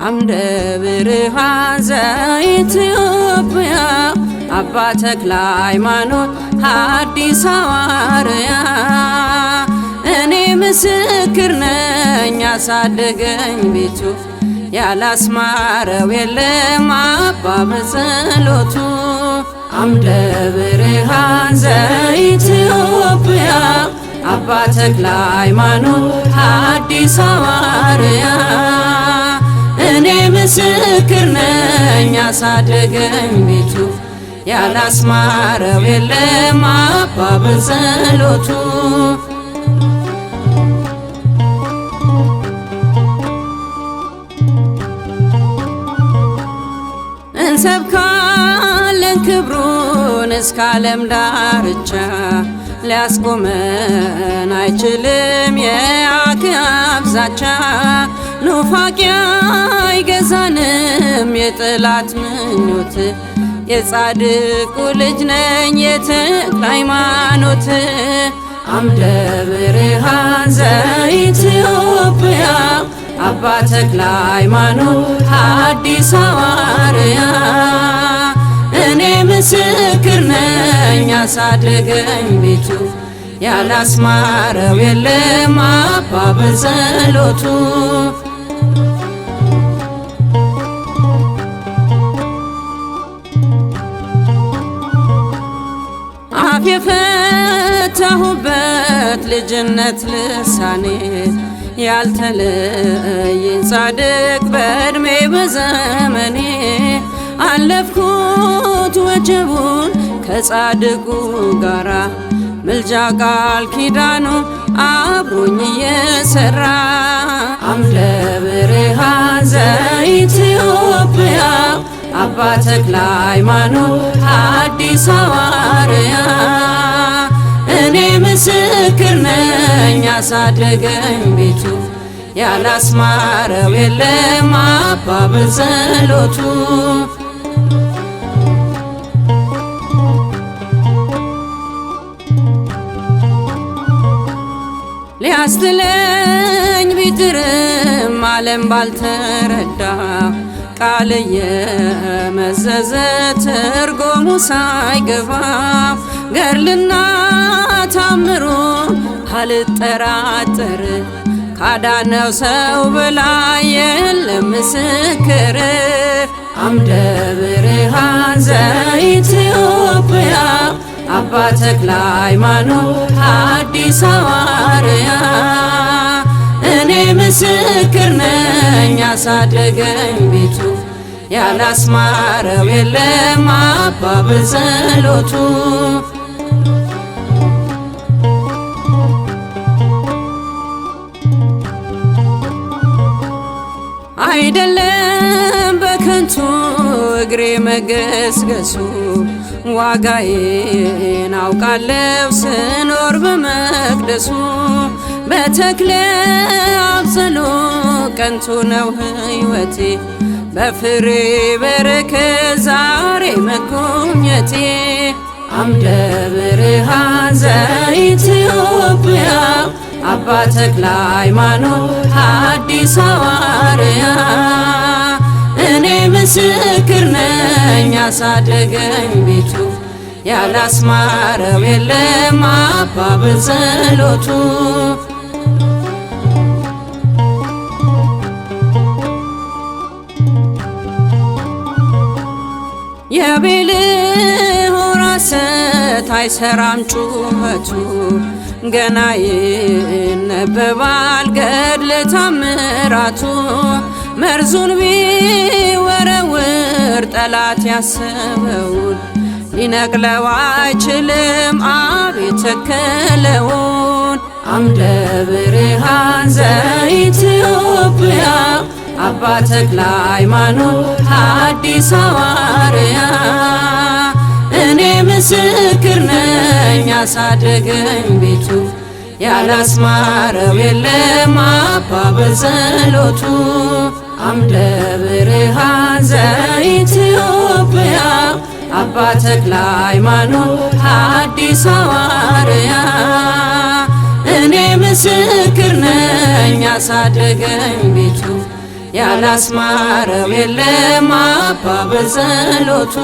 አምደ ብርሃን ዘኢትዮጵያ አባ ተክለ ሃይማኖት ሐዲስ ሐዋርያ እኔ ምስክር ነኝ ያሳደገኝ ቤቱ ያላስማረው የለም አባ በጸሎቱ። አምደ ብርሃን ዘኢትዮጵያ አባ ተክለ ሃይማኖት ሐዲስ ሐዋርያ እኔ ምስክር ነኝ ያሳደገኝ ቤቱ ያላስማረው የለም አባ በጸሎቱ። እንሰብካለን ክብሩን እስከ ዓለም ዳርቻ ሊያስቆመን አይችልም የአክዓብ ዛቻ። ኑፋቄ አይገዛንም የጠላት ምኞት የጻድቁ ልጅ ነኝ የተክለ ሃይማኖት። አምደ ብርሃን ዘኢትዮጵያ አባ ተክለ ሃይማኖት ሐዲስ ሐዋርያ እኔ ምስክር ነኝ ያሳደገኝ ቤቱ ያላስማረው የለም አባ በጸሎቱ። አፍ የፈታሁበት ልጅነት ልሳኔ ያልተለየኝ ጻድቅ በዕድሜ በዘመኔ አለፍኩት ወጀቡን ከጻድቁ ጋራ ምልጃ ቃል ኪዳኑ አብሮኝ እየሰራ። አምደ ብርሃን ዘኢትዮጵያ አባ ተክለ ሃይማኖት ሐዲስ ሐዋርያ እኔ ምስክር ነኝ ያሳደገኝ ቤቱ ያላስማረው የለም አባ በጸሎቱ። ሊያስትለኝ ቢጥርም ዓለም ባልተረዳ ቃል የመዘዘ ትርጉሙ ሳይገባ ገድልና ታምሮ አልጠራጠር ካዳነው ሰው በላይ የለም ምስክር። አምደ ብርሃን ዘኢትዮጵያ አባ ተክለ ሃይማኖት ሐዲስ ሐዋርያ እኔ ምስክር ነኝ ያሳደገኝ ቤቱ ያላስማረው የለም አባ በጸሎቱ። አይደለም በከንቱ እግሬ መገስገሱ ዋጋዬን አውቃለሁ ስኖር በመቅደሱ። በተክለ አብ ጸሎት ቀንቶ ነው ሕይወቴ በፍሬ በረከት ዛሬ መጎብኘቴ። አምደ ብርሃን ዘኢትዮጵያ አባ ተክለ ሃይማኖት ሐዲስ ሐዋርያ እኔ ምስክር ነኝ ያሳደገኝ ቤቱ ያላስማረው የለም አባ በጸሎቱ። የቤልሆር ሐሰት አይሰራም ጩኸቱ ገና ይነበባል ገድለ ታምራቱ። መርዙን ቢወረውር ጠላት ያሰበውን ሊነቅለው አይችልም አብ የተከለውን። አምደ ብርሃን ዘኢትዮጵያ አባ ተክለ ሃይማኖት ሐዲስ ሐዋርያ ያሳደገኝ ቤቱ ያላስማረው የለም አባ በጸሎቱ። አምደ ብርሃን ዘኢትዮጵያ አባ ተክለ ሃይማኖት ሐዲስ ሐዋርያ እኔ ምስክር ነኝ ያሳደገኝ ቤቱ ያላስማረው የለም አባ በጸሎቱ።